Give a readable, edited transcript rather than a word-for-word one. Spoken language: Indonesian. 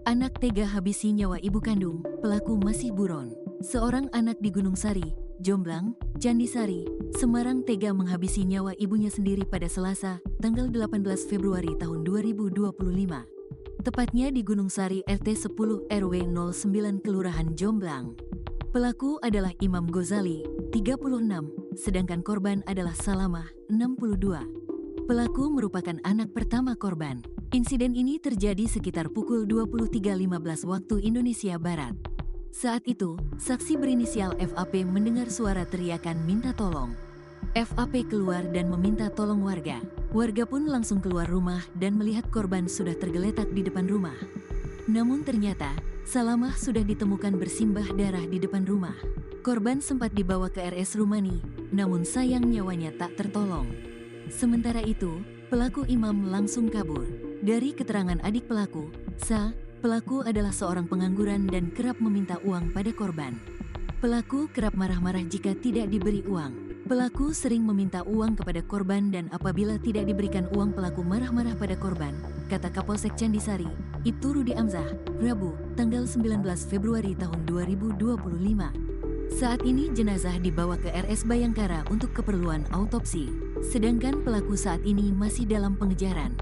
Anak tega habisi nyawa ibu kandung, pelaku masih buron. Seorang anak di Gunung Sari, Jomblang, Candisari, Semarang tega menghabisi nyawa ibunya sendiri pada Selasa, tanggal 18 Februari tahun 2025. Tepatnya di Gunung Sari RT 10 RW 09 Kelurahan Jomblang. Pelaku adalah Imam Ghazali, 36, sedangkan korban adalah Salamah, 62. Pelaku merupakan anak pertama korban. Insiden ini terjadi sekitar pukul 23.15 waktu Indonesia Barat. Saat itu, saksi berinisial FAP mendengar suara teriakan minta tolong. FAP keluar dan meminta tolong warga. Warga pun langsung keluar rumah dan melihat korban sudah tergeletak di depan rumah. Namun ternyata, Salamah sudah ditemukan bersimbah darah di depan rumah. Korban sempat dibawa ke RS Rumani, namun sayang nyawanya tak tertolong. Sementara itu, pelaku Imam langsung kabur. Dari keterangan adik pelaku, pelaku adalah seorang pengangguran dan kerap meminta uang pada korban. Pelaku kerap marah-marah jika tidak diberi uang. Pelaku sering meminta uang kepada korban dan apabila tidak diberikan uang pelaku marah-marah pada korban, kata Kapolsek Candisari, Ibtu Rudi Amzah, Rabu, tanggal 19 Februari tahun 2025. Saat ini jenazah dibawa ke RS Bayangkara untuk keperluan autopsi, sedangkan pelaku saat ini masih dalam pengejaran.